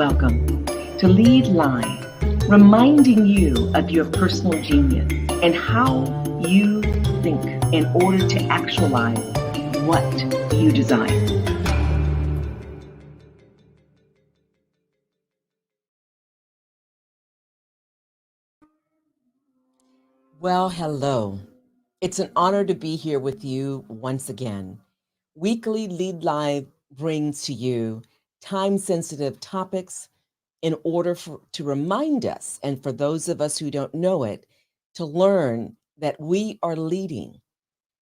welcome to Lead Live, reminding you of your personal genius and how you think in order to actualize what you desire. Well, hello. It's an honor to be here with you once again. Weekly Lead Live brings to you time-sensitive topics in order to remind us, and for those of us who don't know it, to learn that we are leading.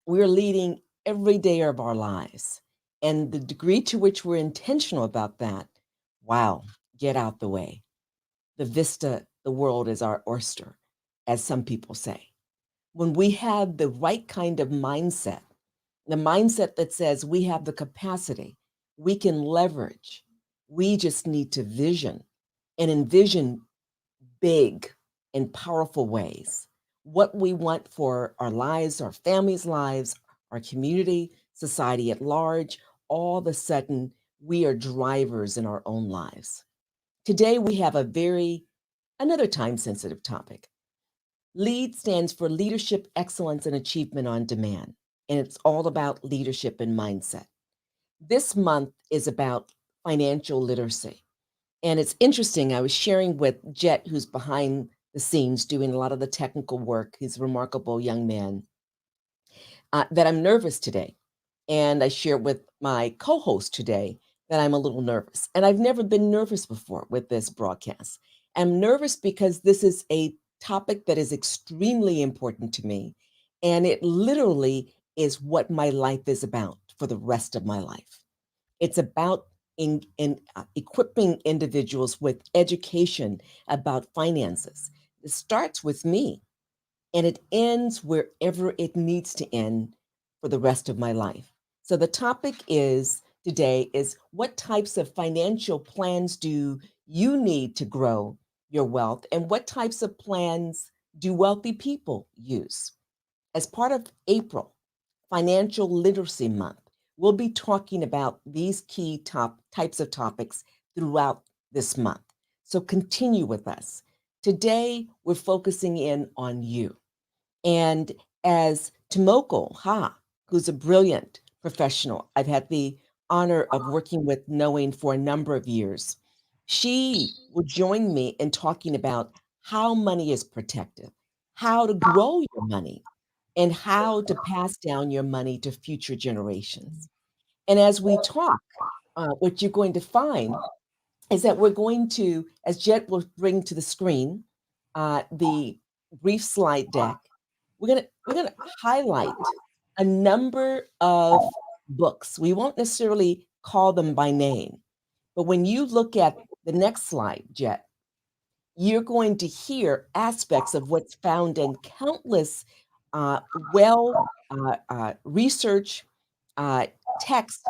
We're leading every day of our lives. And the degree to which we're intentional about that, wow, get out the way. The vista, the world is our oyster, as some people say. When we have the right kind of mindset, the mindset that says we have the capacity, we can leverage, we just need to vision and envision big and powerful ways what we want for our lives, our families' lives, our community, society at large. All of a sudden, we are drivers in our own lives. Today, we have another time-sensitive topic. LEAD stands for Leadership Excellence and Achievement on Demand, and it's all about leadership and mindset. This month is about financial literacy. And it's interesting, I was sharing with Jet, who's behind the scenes doing a lot of the technical work. He's a remarkable young man, that I'm nervous today. And I shared with my co-host today that I'm a little nervous. And I've never been nervous before with this broadcast. I'm nervous because this is a topic that is extremely important to me. And it literally is what my life is about for the rest of my life. It's about equipping individuals with education about finances. It starts with me and it ends wherever it needs to end for the rest of my life. So the topic today is what types of financial plans do you need to grow your wealth, and what types of plans do wealthy people use? As part of April, Financial Literacy Month, we'll be talking about these key types of topics throughout this month. So continue with us. Today, we're focusing in on you. And as Tomoko Ha, who's a brilliant professional, I've had the honor of working with, knowing for a number of years, she will join me in talking about how money is protected, how to grow your money, and how to pass down your money to future generations. And as we talk, what you're going to find is that we're going to, as Jet will bring to the screen, the brief slide deck, we're gonna highlight a number of books. We won't necessarily call them by name, but when you look at the next slide, Jet, you're going to hear aspects of what's found in countless research text,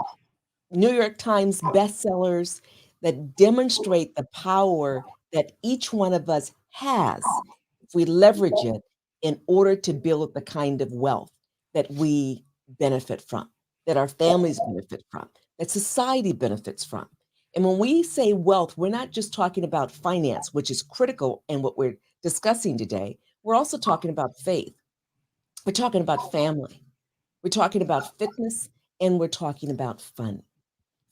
New York Times bestsellers that demonstrate the power that each one of us has if we leverage it in order to build the kind of wealth that we benefit from, that our families benefit from, that society benefits from. And when we say wealth, we're not just talking about finance, which is critical in what we're discussing today. We're also talking about faith. We're talking about family. We're talking about fitness, and we're talking about fun.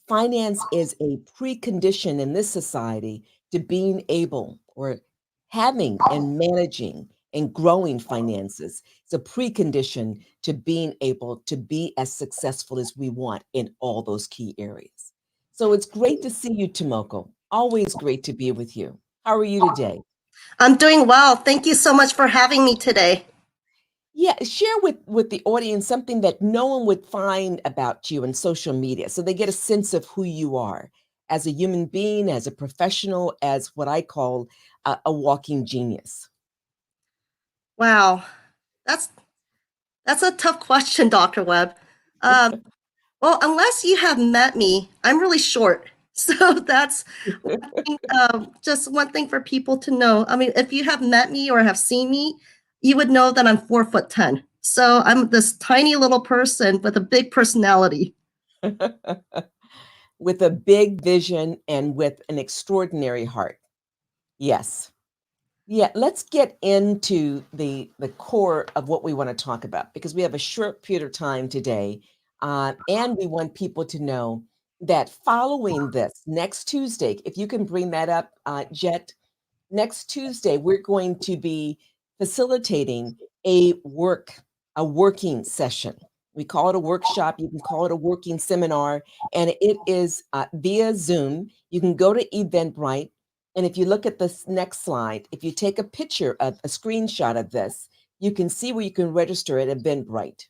Finance is a precondition in this society to being able, or having and managing and growing finances. It's a precondition to being able to be as successful as we want in all those key areas. So it's great to see you, Tomoko. Always great to be with you. How are you today? I'm doing well. Thank you so much for having me today. Yeah, share with the audience something that no one would find about you in social media, so they get a sense of who you are as a human being, as a professional, as what I call a walking genius. Wow, that's a tough question, Dr. Webb. Well, unless you have met me, I'm really short. So that's just one thing for people to know. I mean, if you have met me or have seen me, you would know that I'm 4'10". So I'm this tiny little person with a big personality. with a big vision and with an extraordinary heart. Yes. Yeah, let's get into the core of what we want to talk about because we have a short period of time today, and we want people to know that following this next Tuesday, if you can bring that up, Jet, next Tuesday we're going to be facilitating a working session. We call it a workshop. You can call it a working seminar, and it is via Zoom. You can go to Eventbrite. And if you look at this next slide, if you take a picture of a screenshot of this, you can see where you can register at Eventbrite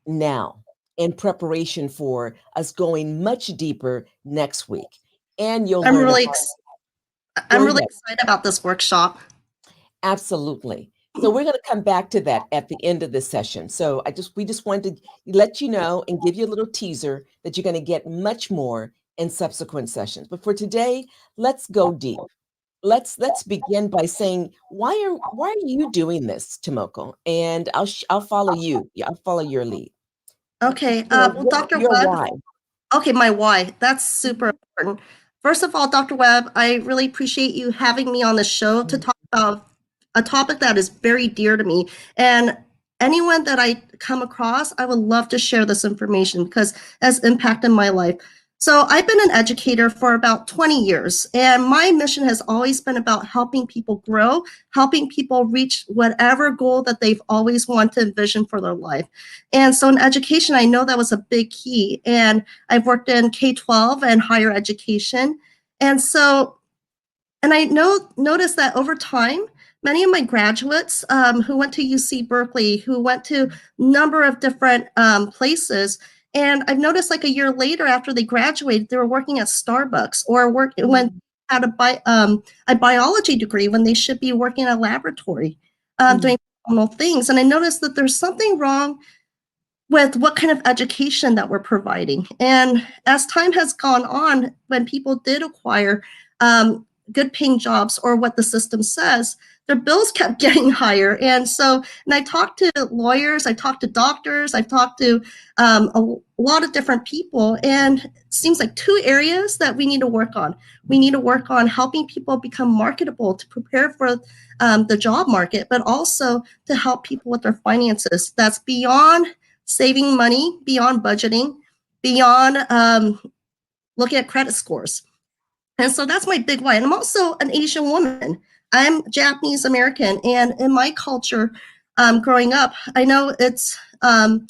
now in preparation for us going much deeper next week. And you'll I'm learn really, about, go I'm really ahead. excited about this workshop. Absolutely. So we're going to come back to that at the end of this session. So we just wanted to let you know and give you a little teaser that you're going to get much more in subsequent sessions. But for today, let's go deep. Let's begin by saying why are you doing this, Tomoko? And I'll follow you. Yeah, I'll follow your lead. Okay. You know, Well, what's Dr. your Webb. why? Okay, my why. That's super important. First of all, Dr. Webb, I really appreciate you having me on the show to talk about a topic that is very dear to me. And anyone that I come across, I would love to share this information because it has impacted my life. So I've been an educator for about 20 years, and my mission has always been about helping people grow, helping people reach whatever goal that they've always wanted to envision for their life. And so in education, I know that was a big key. And I've worked in K-12 and higher education. And so, and I noticed that over time, many of my graduates who went to UC Berkeley, who went to a number of different places, and I've noticed like a year later after they graduated, they were working at Starbucks or went had a biology degree when they should be working at a laboratory doing phenomenal things. And I noticed that there's something wrong with what kind of education that we're providing. And as time has gone on, when people did acquire good paying jobs or what the system says, their bills kept getting higher. And so, and I talked to lawyers, I talked to doctors, I've talked to a lot of different people, and it seems like two areas that we need to work on. We need to work on helping people become marketable to prepare for the job market, but also to help people with their finances. That's beyond saving money, beyond budgeting, beyond looking at credit scores. And so that's my big why. And I'm also an Asian woman. I'm Japanese American, and in my culture, growing up, I know it's rude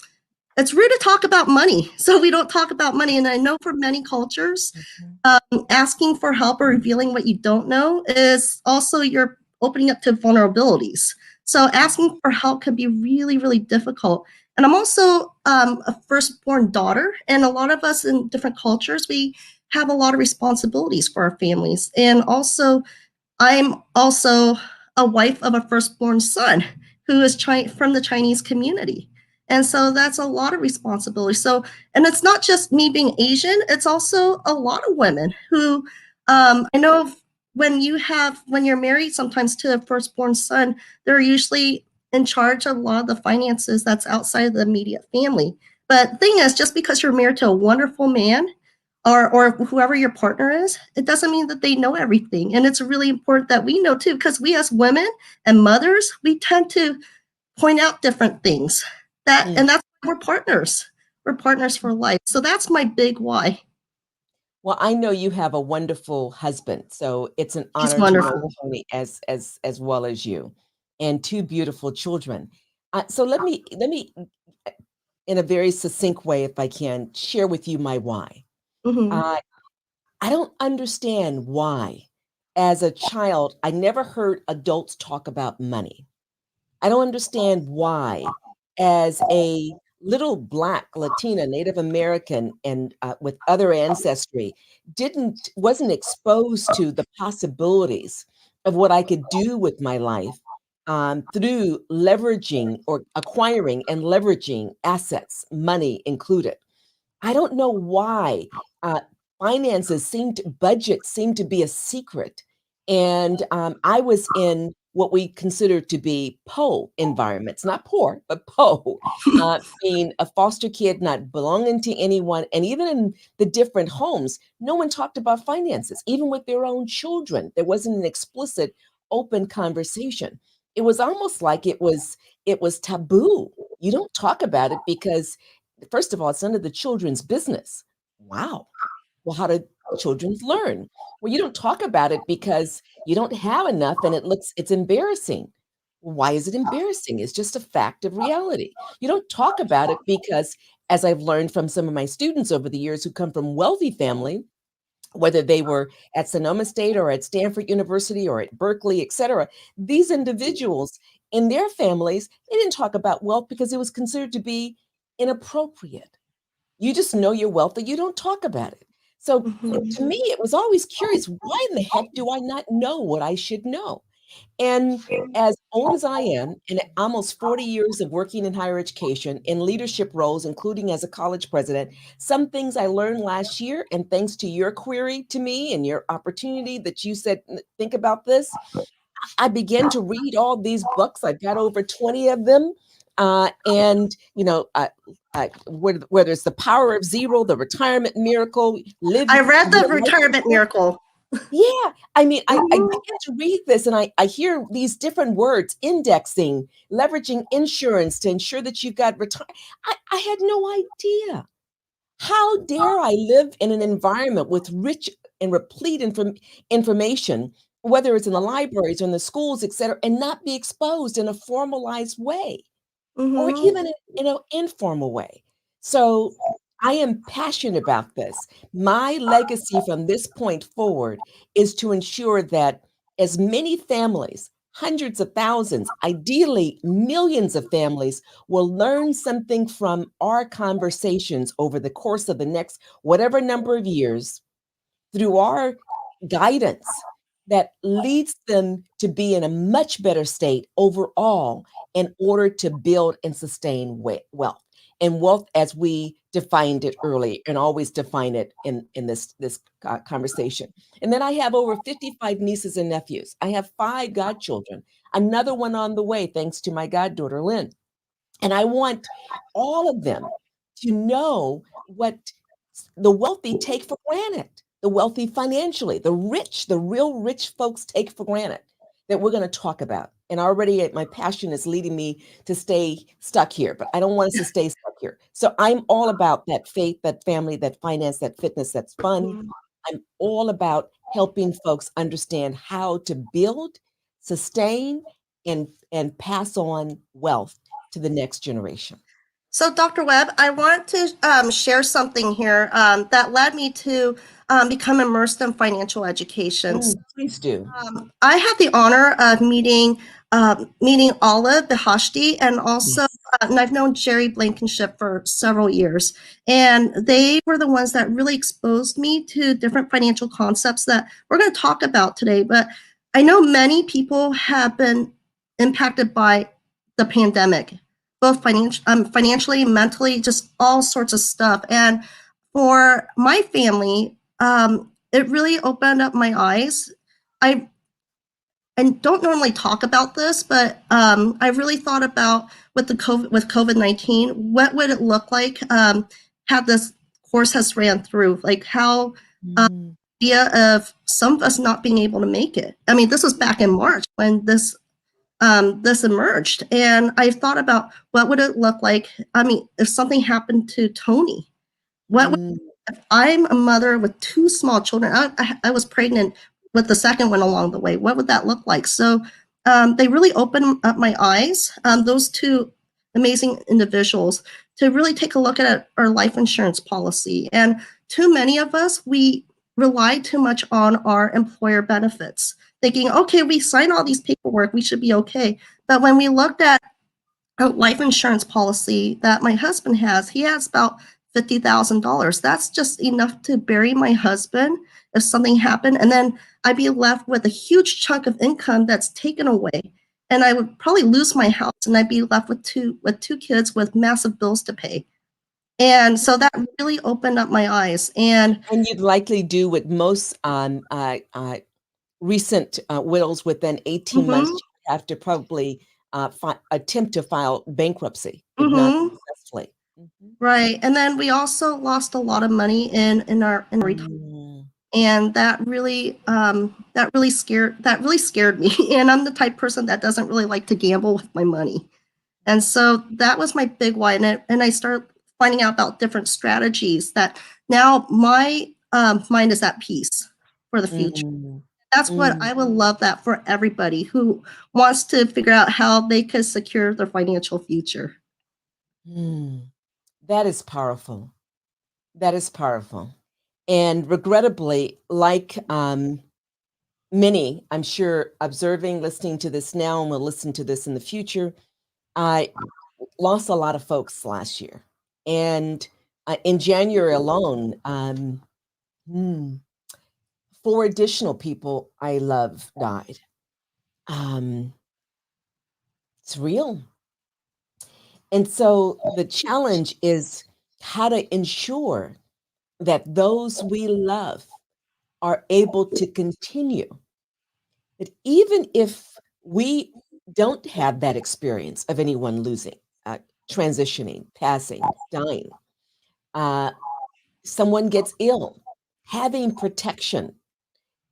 to talk about money, so we don't talk about money. And I know for many cultures, asking for help or revealing what you don't know is also you're opening up to vulnerabilities. So asking for help can be really, really difficult. And I'm also a firstborn daughter, and a lot of us in different cultures, we have a lot of responsibilities for our families. And also, I'm also a wife of a firstborn son who is from the Chinese community. And so that's a lot of responsibility. So, and it's not just me being Asian, it's also a lot of women who I know when you're married sometimes to a firstborn son, they're usually in charge of a lot of the finances that's outside of the immediate family. But the thing is, just because you're married to a wonderful man or whoever your partner is, it doesn't mean that they know everything. And it's really important that we know too, because we as women and mothers, we tend to point out different things and that's why we're partners. We're partners for life. So that's my big why. Well, I know you have a wonderful husband, so it's an He's honor to know wonderful. Tony as well as you, and two beautiful children. So let me in a very succinct way, if I can, share with you my why. Mm-hmm. I don't understand why, as a child, I never heard adults talk about money. I don't understand why, as a little Black, Latina, Native American, and with other ancestry, wasn't exposed to the possibilities of what I could do with my life through leveraging or acquiring and leveraging assets, money included. I don't know why uh, budgets seem to be a secret. And I was in what we consider to be PO environments, not poor, but PO, being a foster kid, not belonging to anyone. And even in the different homes, no one talked about finances, even with their own children. There wasn't an explicit, open conversation. It was almost like it was taboo. You don't talk about it because, first of all, it's none of the children's business. Wow. Well, how do children learn? Well, you don't talk about it because you don't have enough and it's embarrassing. Why is it embarrassing? It's just a fact of reality. You don't talk about it because, as I've learned from some of my students over the years who come from wealthy family, whether they were at Sonoma State or at Stanford University or at Berkeley, et cetera, these individuals in their families, they didn't talk about wealth because it was considered to be inappropriate. You just know you're wealthy, you don't talk about it. So to me, it was always curious, why in the heck do I not know what I should know? And as old as I am, and almost 40 years of working in higher education in leadership roles, including as a college president, some things I learned last year, and thanks to your query to me and your opportunity that you said, think about this, I began to read all these books. I've got over 20 of them. And, whether it's The Power of Zero, The Retirement Miracle, I read The Your Life. Retirement Miracle. Yeah, I mean, I began to read this and I hear these different words, indexing, leveraging insurance to ensure that you've got I had no idea. How dare I live in an environment with rich and replete information, whether it's in the libraries or in the schools, et cetera, and not be exposed in a formalized way or even in an informal way. So I am passionate about this. My legacy from this point forward is to ensure that as many families, hundreds of thousands, ideally millions of families, will learn something from our conversations over the course of the next whatever number of years through our guidance that leads them to be in a much better state overall in order to build and sustain wealth. And wealth, as we defined it early and always define it in this conversation. And then I have over 55 nieces and nephews. I have 5 godchildren, another one on the way, thanks to my goddaughter, Lynn. And I want all of them to know what the wealthy take for granted, the wealthy financially, the rich, the real rich folks take for granted, that we're going to talk about. And already my passion is leading me to stay stuck here, but I don't want us to stay stuck here. So I'm all about that faith, that family, that finance, that fitness, that's fun. I'm all about helping folks understand how to build, sustain, and pass on wealth to the next generation. So, Dr. Webb, I want to share something here that led me to become immersed in financial education. Please do. I had the honor of meeting Olive Behashti, and also and I've known Jerry Blankenship for several years, and they were the ones that really exposed me to different financial concepts that we're going to talk about today. But I know many people have been impacted by the pandemic, both financially, mentally, just all sorts of stuff. And for my family, it really opened up my eyes. I don't normally talk about this, but I really thought about with COVID-19, what would it look like had this course has ran through, like how idea of some of us not being able to make it. I mean, this was back in March when this emerged, and I thought about what would it look like. I mean, if something happened to Tony, if I'm a mother with 2 small children, I was pregnant with the second one along the way, what would that look like? So they really opened up my eyes, those 2 amazing individuals, to really take a look at our life insurance policy. And too many of us, we rely too much on our employer benefits, thinking, okay, we sign all these paperwork, we should be okay. But when we looked at a life insurance policy that my husband has, he has about $50,000. That's just enough to bury my husband if something happened. And then I'd be left with a huge chunk of income that's taken away. And I would probably lose my house, and I'd be left with two kids with massive bills to pay. And so that really opened up my eyes. And you'd likely do what most recent widows within 18 months have to probably attempt to file bankruptcy if not Mm-hmm. successfully. Mhm. Right. And then we also lost a lot of money in retirement. Mm. And that really scared me. And I'm the type of person that doesn't really like to gamble with my money. And so that was my big why. And I started finding out about different strategies that now my mind is at peace for the future. Mm. That's what Mm. I would love that for everybody who wants to figure out how they could secure their financial future. Mm. That is powerful. That is powerful. And regrettably, like many, I'm sure, observing, listening to this now, and will listen to this in the future, I lost a lot of folks last year. And in January alone, hmm, 4 additional people I love died. Um, it's real. And so the challenge is how to ensure that those we love are able to continue. That even if we don't have that experience of anyone losing, transitioning, passing, dying, uh, someone gets ill, having protection,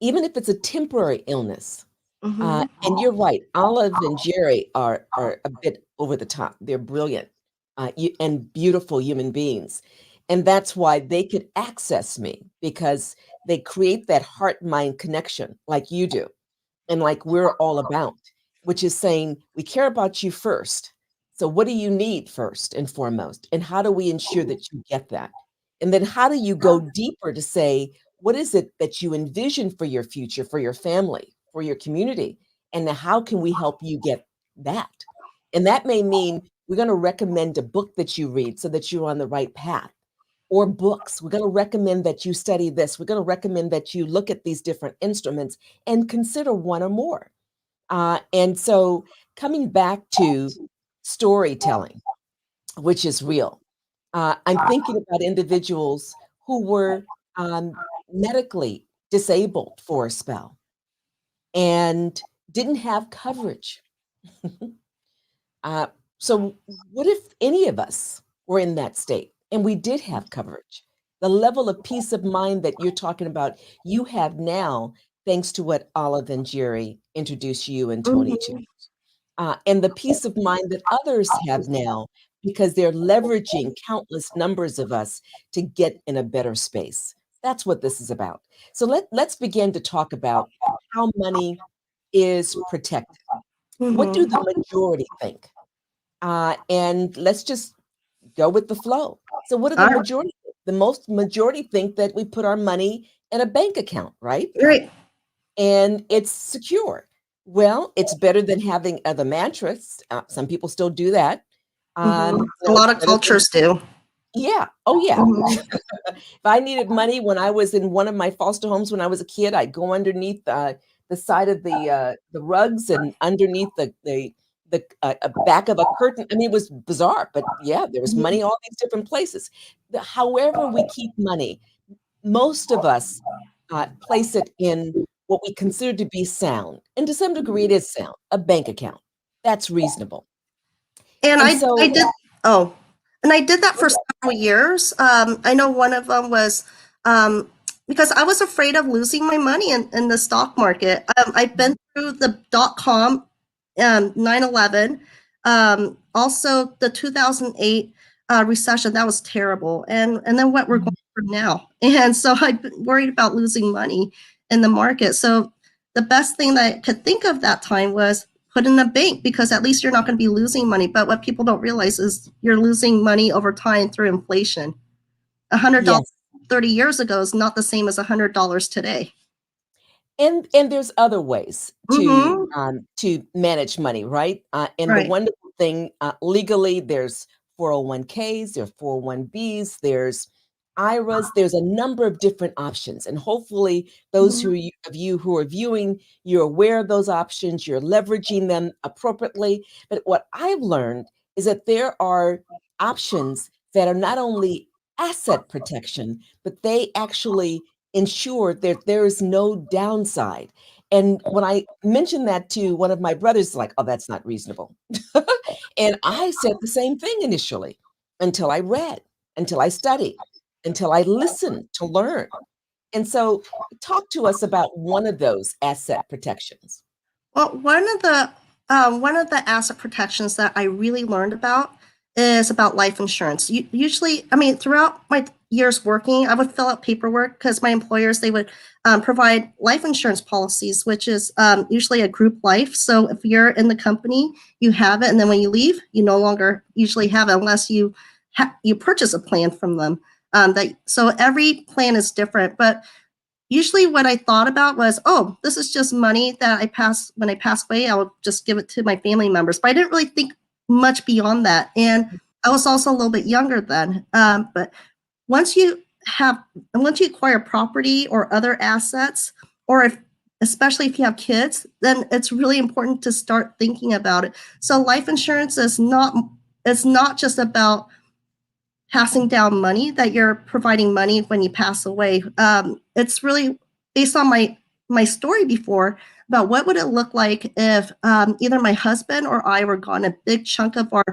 even if it's a temporary illness. Mm-hmm. And you're right, Olive and Jerry are a bit over the top. They're brilliant and beautiful human beings. And that's why they could access me because they create that heart-mind connection like you do and like we're all about, which is saying we care about you first. So, what do you need first and foremost? And how do we ensure that you get that? And then, how do you go deeper to say, what is it that you envision for your future, for your family, for your community? And how can we help you get that? And that may mean we're going to recommend a book that you read so that you're on the right path or books. We're going to recommend that you study this. We're going to recommend that you look at these different instruments and consider one or more. And so, coming back to storytelling, which is real, I'm thinking about individuals who were medically disabled for a spell and didn't have coverage. Uh, so, what if any of us were in that state and we did have coverage? The level of peace of mind that you're talking about, you have now, thanks to what Olive and Jerry introduced you and Tony to, Mm-hmm. and the peace of mind that others have now because they're leveraging countless numbers of us to get in a better space. That's what this is about. So let's begin to talk about how money is protected. What do Mm-hmm. the majority think? And let's just go with the flow. So what do the All majority think? The most majority think that we put our money in a bank account, right? right. And it's secure. Well, it's better than having the mattress. Some people still do that. Mm-hmm. A It's lot of better than cultures do. yeah. Oh yeah. Mm-hmm. If I needed money when I was in one of my foster homes when I was a kid, I'd go underneath the side of the rugs and underneath the back of a curtain. I mean, it was bizarre, but yeah, there was money all these different places. However, we keep money, most of us place it in what we consider to be sound, and to some degree, it is sound. A bank account, that's reasonable. And And I so, did, oh, and I did that for several years. I know one of them was because I was afraid of losing my money in the stock market. I've been through the .com, 9/11, also the 2008 recession. That was terrible. And then what we're going through now. And so I've been worried about losing money in the market. So the best thing that I could think of that time was put in a bank because at least you're not going to be losing money. But what people don't realize is you're losing money over time through inflation. $100 yes. 30 years ago is not the same as $100 today. And there's other ways Mm-hmm. to manage money, right? And the Right. wonderful thing, legally, there's 401ks, there's 401bs, there's IRAs, there's a number of different options. And hopefully, those Mm-hmm. of you who are viewing, you're aware of those options, you're leveraging them appropriately. But what I've learned is that there are options that are not only asset protection, but they actually ensure that there is no downside. And when I mentioned that to one of my brothers, like, oh, that's not reasonable. And I said the same thing initially until I read, until I studied, until I listened to learn. And so, talk to us about one of those asset protections. Well, one of the asset protections that I really learned about is about life insurance. Usually, I mean, throughout my years working, I would fill out paperwork because my employers they would provide life insurance policies, which is usually a group life. So if you're in the company, you have it, and then when you leave, you no longer usually have it unless you purchase a plan from them. So every plan is different, but usually what I thought about was, oh, this is just money that when I pass away, I will just give it to my family members. But I didn't really think much beyond that. And I was also a little bit younger then. But once you acquire property or other assets, especially if you have kids, then it's really important to start thinking about it. So life insurance is not just about passing down money, that you're providing money when you pass away. It's really based on my story before about what would it look like if either my husband or I were gone, a big chunk of our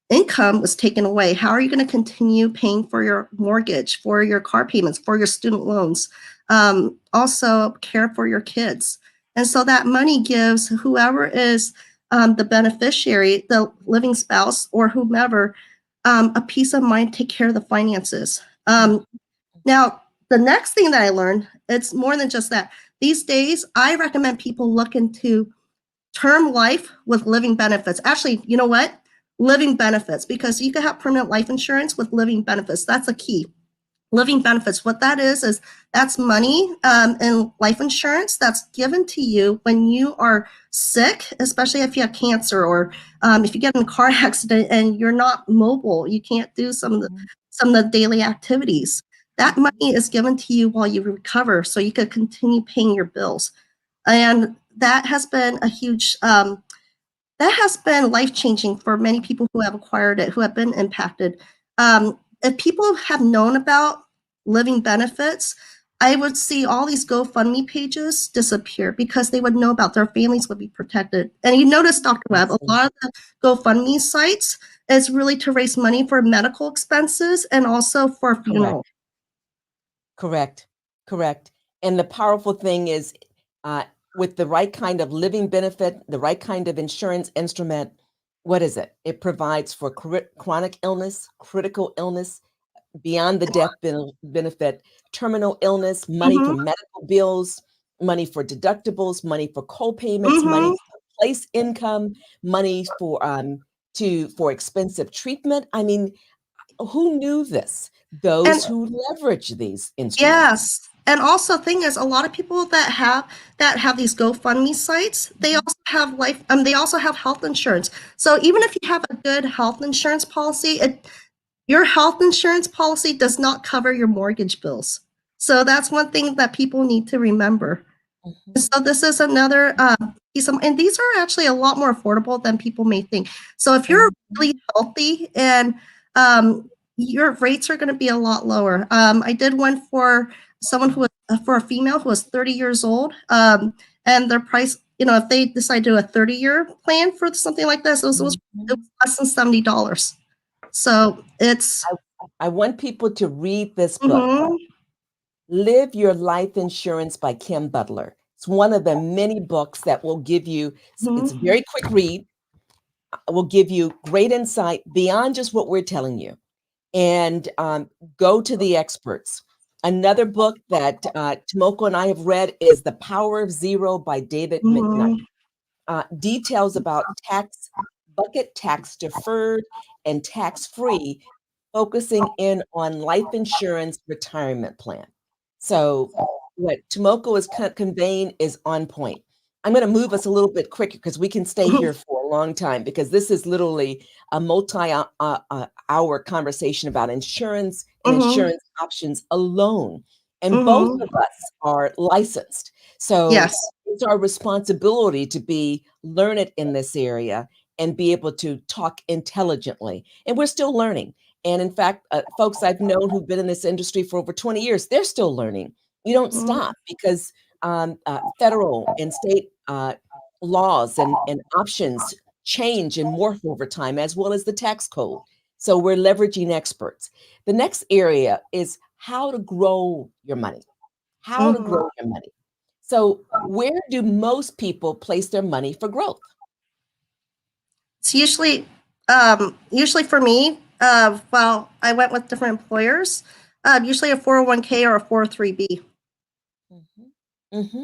income was taken away. How are you going to continue paying for your mortgage, for your car payments, for your student loans, also care for your kids? And so that money gives whoever is the beneficiary, the living spouse or whomever, a peace of mind, take care of the finances. Now, the next thing that I learned, it's more than just that. These days, I recommend people look into term life with living benefits. Actually, you know what? Living benefits, because you can have permanent life insurance with living benefits. That's a key. Living benefits, what that is that's money in life insurance that's given to you when you are sick, especially if you have cancer or if you get in a car accident and you're not mobile, you can't do some of the daily activities. That money is given to you while you recover so you could continue paying your bills. And that has been life-changing for many people who have acquired it, who have been impacted. If people have known about living benefits, I would see all these GoFundMe pages disappear because they would know about their families would be protected. And you notice, Dr. Webb, a lot of the GoFundMe sites is really to raise money for medical expenses and also for funeral. Correct. And the powerful thing is with the right kind of living benefit, the right kind of insurance instrument, what is it? It provides for chronic illness, critical illness, beyond the death benefit, terminal illness, money for medical bills, money for deductibles, money for co-payments, money for place income, money for expensive treatment. I mean, who knew this? Those who leverage these instruments. Yes. And also, thing is, a lot of people that have these GoFundMe sites, they also have health insurance. So even if you have a good health insurance policy, your health insurance policy does not cover your mortgage bills. So that's one thing that people need to remember. So this is another piece of, and these are actually a lot more affordable than people may think. So if you're really healthy and your rates are going to be a lot lower. I did one for someone for a female who was 30 years old, and their price, if they decide to do a 30-year plan for something like this, it was less than $70. So I want people to read this book, Live Your Life Insurance by Kim Butler. It's one of the many books that will give you, it's a very quick read, will give you great insight beyond just what we're telling you. And go to the experts. Another book that Tomoko and I have read is The Power of Zero by David McKnight. Details about tax bucket, tax deferred, and tax free, focusing in on life insurance retirement plan. So what Tomoko is conveying is on point. I'm going to move us a little bit quicker because we can stay here for a long time, because this is literally a multi-hour conversation about insurance and insurance options alone. And both of us are licensed. So it's our responsibility to be learned in this area and be able to talk intelligently. And we're still learning. And in fact, folks I've known who've been in this industry for over 20 years, they're still learning. You don't stop, because federal and state laws and options change and morph over time, as well as the tax code. So we're leveraging experts. The next area is how to grow your money. How to grow your money. So where do most people place their money for growth? It's usually for me, well, I went with different employers, usually a 401k or a 403b. And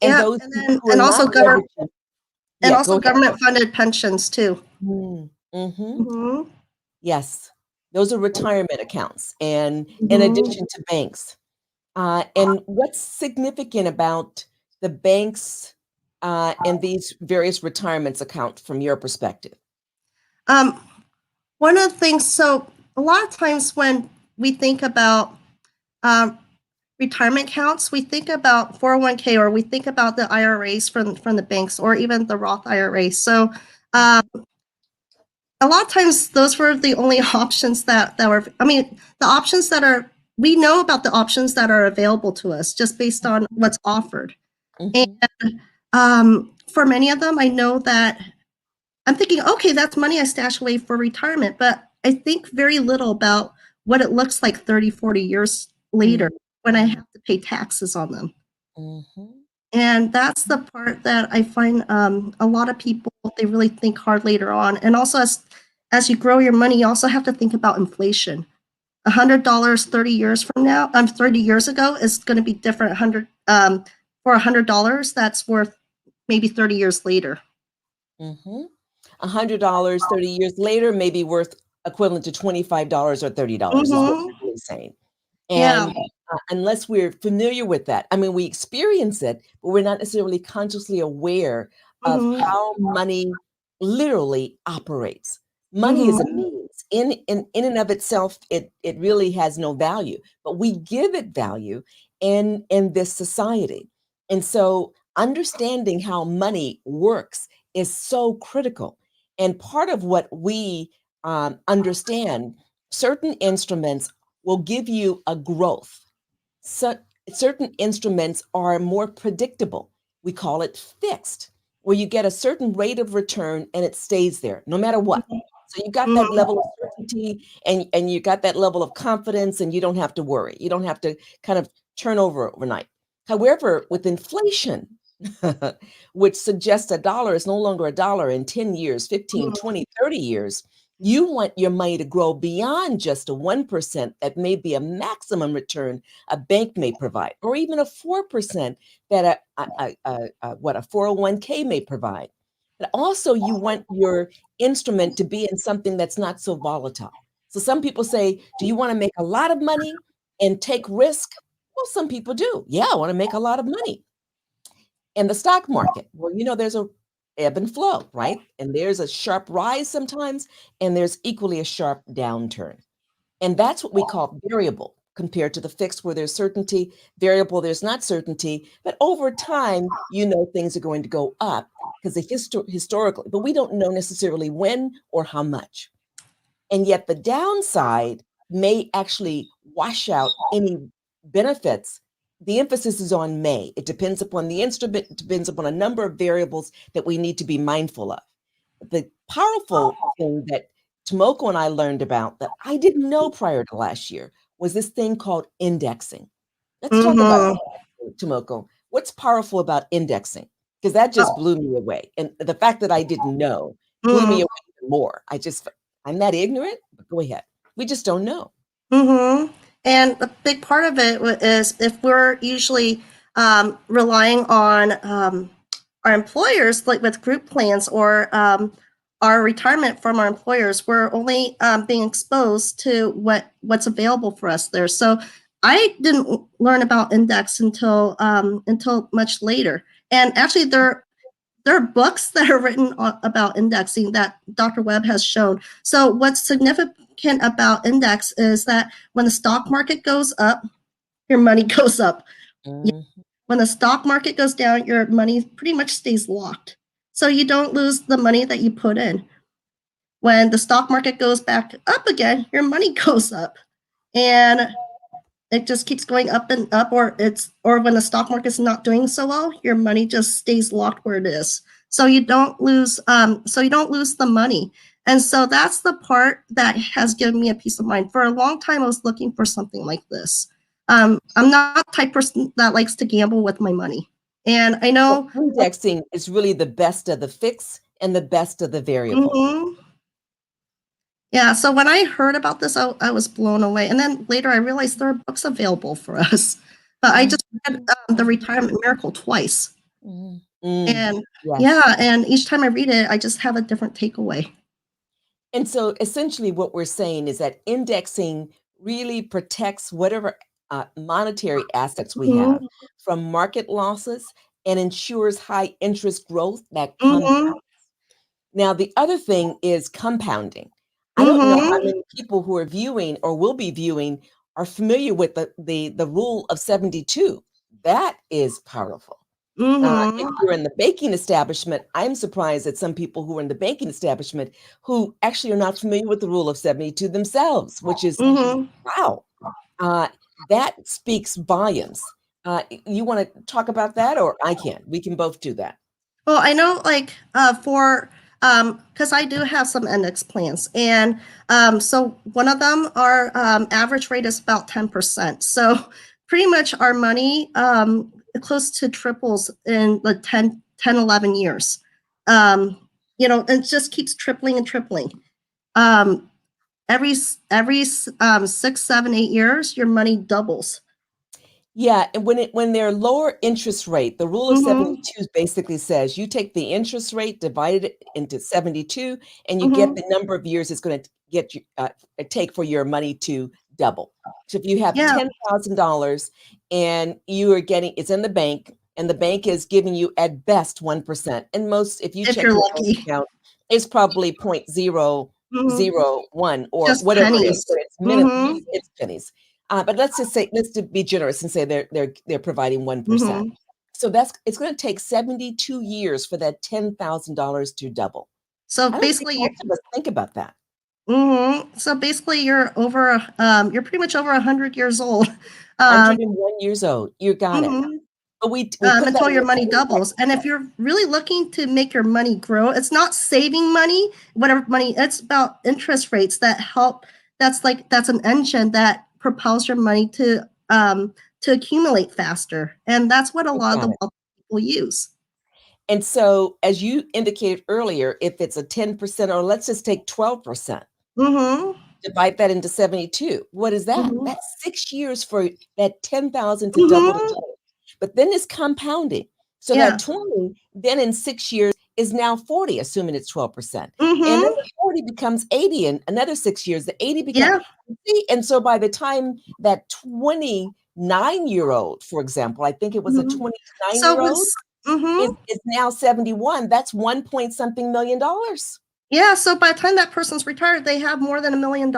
Yeah, those and people then who are and also not government leveraging, and yeah, also go ahead. government-funded pensions too. Yes, those are retirement accounts, and in Mhm. addition to banks. And what's significant about the banks and these various retirements accounts from your perspective? One of the things, so a lot of times when we think about um, retirement accounts, we think about 401k or we think about the IRAs from the banks or even the Roth IRA. So a lot of times those were the only options that were, I mean, the options that are, we know about the options that are available to us just based on what's offered. And for many of them, I know that I'm thinking, okay, that's money I stash away for retirement, but I think very little about what it looks like 30, 40 years later when I have to pay taxes on them. And that's the part that I find a lot of people, they really think hard later on. And also as you grow your money, you also have to think about inflation. $100 30 years from now, 30 years ago is going to be different. For $100 that's worth maybe 30 years later. $100 30 years later may be worth equivalent to $25 or $30 is what you're really saying. And unless we're familiar with that, I mean, we experience it, but we're not necessarily consciously aware of how money literally operates. Money is a means. In and of itself, it really has no value, but we give it value in this society. And so understanding how money works is so critical. And part of what we understand, certain instruments will give you a growth. So certain instruments are more predictable. We call it fixed, where you get a certain rate of return and it stays there no matter what. So you got that level of certainty and you got that level of confidence and you don't have to worry. You don't have to kind of turn over overnight. However, with inflation, which suggests a dollar is no longer a dollar in 10 years, 15, 20, 30 years, you want your money to grow beyond just a 1% that may be a maximum return a bank may provide, or even a 4% that a 401k may provide. But also you want your instrument to be in something that's not so volatile. So some people say, do you want to make a lot of money and take risk? Well, some people do. Yeah, I want to make a lot of money. In the stock market, well, there's a ebb and flow, right? And there's a sharp rise sometimes, and there's equally a sharp downturn. And that's what we call variable compared to the fixed, where there's certainty. Variable, there's not certainty, but over time, things are going to go up because historically, but we don't know necessarily when or how much. And yet the downside may actually wash out any benefits. The emphasis is on may. It depends upon the instrument, it depends upon a number of variables that we need to be mindful of. The powerful thing that Tomoko and I learned about that I didn't know prior to last year was this thing called indexing. Let's talk about that, Tomoko. What's powerful about indexing? Because that just blew me away. And the fact that I didn't know blew me away even more. I'm not ignorant, but go ahead. We just don't know. And a big part of it is if we're usually relying on our employers, like with group plans or our retirement from our employers, we're only being exposed to what's available for us there. So I didn't learn about index until much later. And actually, there are books that are written about indexing that Dr. Webb has shown. So what's significant about index is that when the stock market goes up, your money goes up. When the stock market goes down, your money pretty much stays locked. So you don't lose the money that you put in. When the stock market goes back up again, your money goes up. And it just keeps going up and up, or when the stock market's not doing so well, your money just stays locked where it is. So you don't lose the money. And so that's the part that has given me a peace of mind. For a long time, I was looking for something like this. I'm not the type of person that likes to gamble with my money. And I know indexing is really the best of the fixed and the best of the variable. Mhm. Yeah, so when I heard about this, I was blown away. And then later I realized there are books available for us. But I just read The Retirement Miracle twice. Mm. And Yes. yeah, and each time I read it, I just have a different takeaway. And so essentially what we're saying is that indexing really protects whatever monetary assets we have Mhm. from market losses and ensures high interest growth that Mhm. compounds. Now, the other thing is compounding. I don't know how many people who are viewing or will be viewing are familiar with the rule of 72. That is powerful. If you're in the banking establishment, I'm surprised at some people who are in the banking establishment who actually are not familiar with the rule of 72 themselves, which is, wow, that speaks volumes. You want to talk about that, or I can? We can both do that. Well, I know, like, because I do have some index plans, and so one of them, our average rate is about 10%. So pretty much our money close to triples in the 10, 11 years. It just keeps tripling and tripling. Every 6, 7, 8 years, your money doubles. Yeah, and when they're lower interest rate, the rule of 72 basically says you take the interest rate, divide it into 72, and you get the number of years it's going to get you take for your money to double. So if you have $10,000 and you are getting it's in the bank, and the bank is giving you at best 1%, and most if you If check you're your bank lucky. account, it's probably 0.001 or Just whatever it pennies. is. So it's minimum, it's pennies. But let's just say, let's be generous and say they're providing 1%. So it's going to take 72 years for that $10,000 to double. So I don't think basically, most of us think about that. So basically, you're pretty much over 100 years old. 101 years old. You got it. But we put that Until in your the money context. doubles. And if you're really looking to make your money grow, it's not saving money, whatever money, it's about interest rates that help. That's an engine that propels your money to accumulate faster. And that's what a lot of the wealthy people use. And so, as you indicated earlier, if it's a 10%, or let's just take 12%, divide that into 72. What is that? That's 6 years for that 10,000 to double to 20. But then it's compounding. So that 20, then in 6 years is now 40, assuming it's 12%. And then the 40 becomes 80 in another 6 years. The 80 becomes, and so by the time that 29-year-old, for example, I think it was a 29-year-old, is now 71. That's $1 point something million. Yeah, so by the time that person's retired, they have more than $1 million.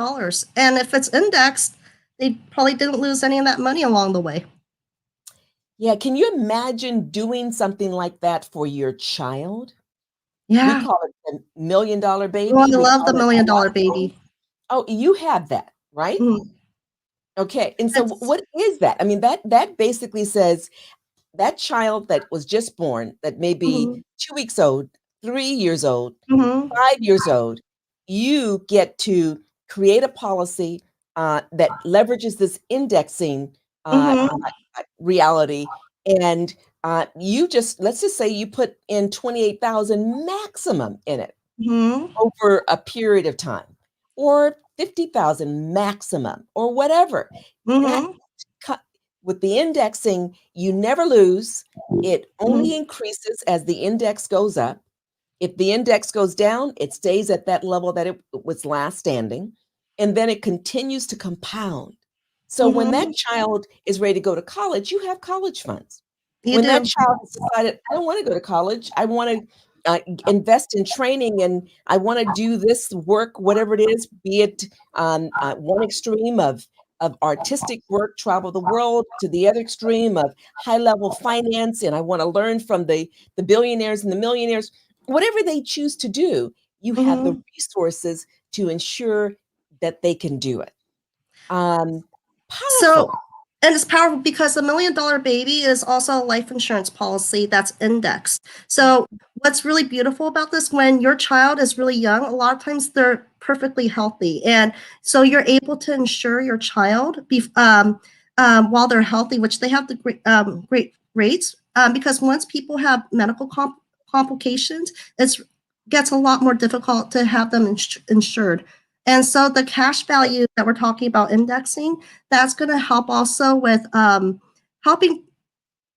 And if it's indexed, they probably didn't lose any of that money along the way. Yeah, can you imagine doing something like that for your child? Yeah. We call it the $1 million baby. Oh, I We love the call $1 it million milestone. baby. Oh, you have that, right? Okay, and so It's- what is that? I mean, that basically says that child that was just born, that may be 2 weeks old, 3 years old, 5 years old, you get to create a policy that leverages this indexing reality, and let's just say you put in 28,000 maximum in it over a period of time, or 50,000 maximum, or whatever. That with the indexing, you never lose. It only increases as the index goes up. If the index goes down, it stays at that level that it was last standing, and then it continues to compound. So when that child is ready to go to college, you have college funds. You When that do. child has decided, I don't want to go to college, I want to invest in training, and I want to do this work, whatever it is, be it one extreme of artistic work, travel the world, to the other extreme of high level finance, and I want to learn from the billionaires and the millionaires. Whatever they choose to do, you have the resources to ensure that they can do it. So, Powerful. And it's powerful because the $1 Million Baby is also a life insurance policy that's indexed. So what's really beautiful about this, when your child is really young, a lot of times they're perfectly healthy. And so you're able to insure your child while they're healthy, which they have the great rates, because once people have medical complications, it gets a lot more difficult to have them insured. And so the cash value that we're talking about indexing, that's going to help also with helping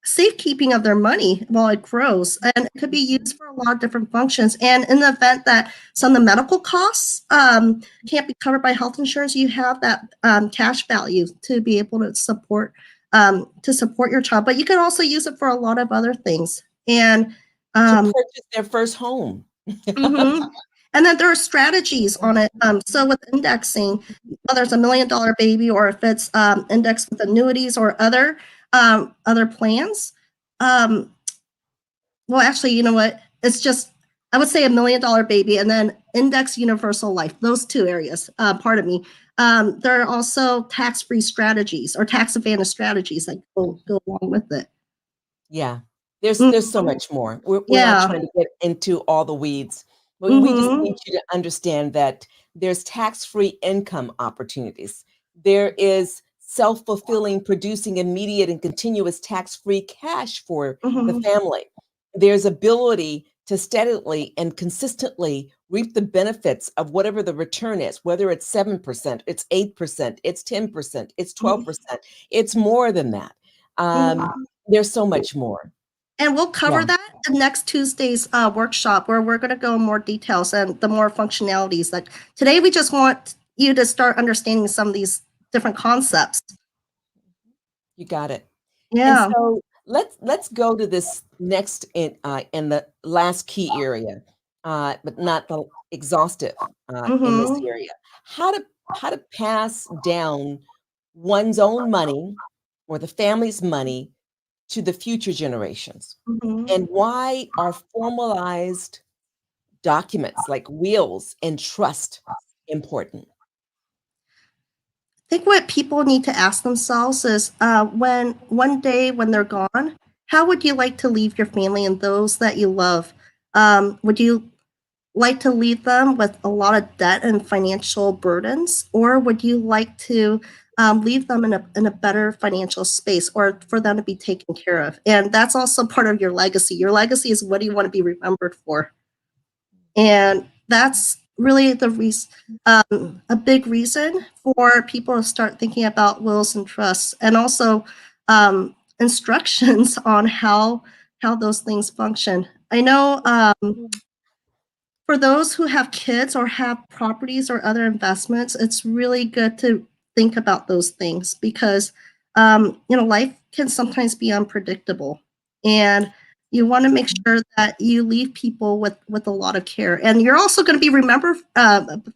safekeeping of their money while it grows. And it could be used for a lot of different functions. And in the event that some of the medical costs can't be covered by health insurance, you have that cash value to be able to support your child. But you can also use it for a lot of other things. And to purchase their first home. mhm. And then there are strategies on it. So with indexing, whether it's a $1 Million Baby or if it's indexed with annuities or other plans. Well, actually, you know what? It's just, I would say $1 Million Baby and then index universal life. Those two areas. Pardon me. There are also tax-free strategies or tax advantage strategies that go along with it. Yeah, there's so much more. We're not trying to get into all the weeds, but we just need you to understand that there's tax-free income opportunities. There is self-fulfilling, producing immediate and continuous tax-free cash for the family. There's ability to steadily and consistently reap the benefits of whatever the return is, whether it's 7%, it's 8%, it's 10%, it's 12%, it's more than that. There's so much more. And we'll cover Yeah. that in next Tuesday's workshop, where we're going to go in more details and the more functionalities. Like today, we just want you to start understanding some of these different concepts. You got it. Yeah. And so let's go to this next in the last key area, but not the exhaustive in this area. How to pass down one's own money or the family's money to the future generations, and why are formalized documents like wills and trust important? I think what people need to ask themselves is when one day when they're gone, how would you like to leave your family and those that you love? Would you like to leave them with a lot of debt and financial burdens, or would you like to leave them in a better financial space, or for them to be taken care of? And that's also part of your legacy. Your legacy is, what do you want to be remembered for? And that's really the reason, a big reason for people to start thinking about wills and trusts, and also instructions on how those things function. I know for those who have kids or have properties or other investments, it's really good to think about those things because life can sometimes be unpredictable, and you want to make sure that you leave people with a lot of care, and you're also going to be remembered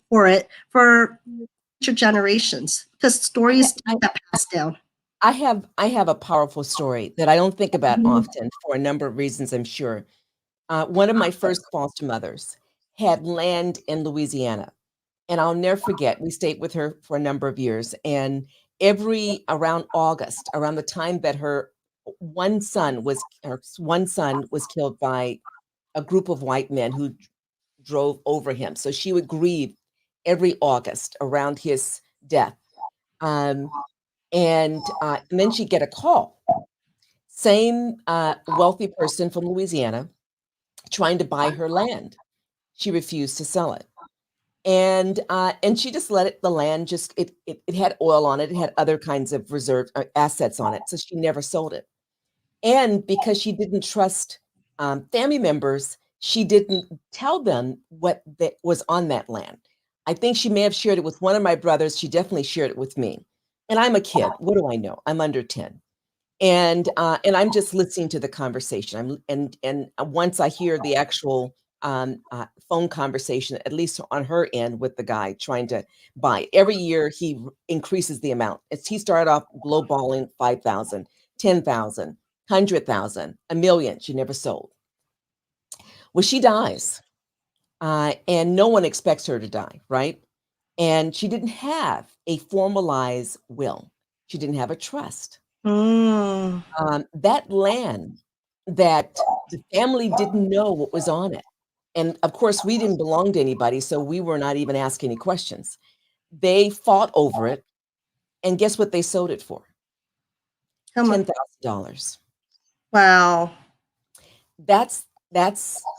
for it for future generations, because stories get passed down. I have a powerful story that I don't think about often for a number of reasons, I'm sure. One of my first foster mothers had land in Louisiana, and I'll never forget, we stayed with her for a number of years, and around August, around the time that her one son was killed by a group of white men who drove over him. So she would grieve every August around his death. And then she'd get a call. Same wealthy person from Louisiana trying to buy her land. She refused to sell it. And she just let the land just, it had oil on it. It had other kinds of reserve assets on it. So she never sold it. And because she didn't trust family members, she didn't tell them what that was on that land. I think she may have shared it with one of my brothers. She definitely shared it with me. And I'm a kid. What do I know? I'm under 10. And I'm just listening to the conversation. And once I hear the actual phone conversation, at least on her end with the guy trying to buy it. Every year he increases the amount. He started off lowballing 5,000, 10,000, 100,000, a million. She never sold. Well, she dies, and no one expects her to die, right? And she didn't have a formalized will. She didn't have a trust. Mm. That land that the family didn't know what was on it. And of course, we didn't belong to anybody, so we were not even asking any questions. They fought over it, and guess what they sold it for? How much? $10,000. Wow. That's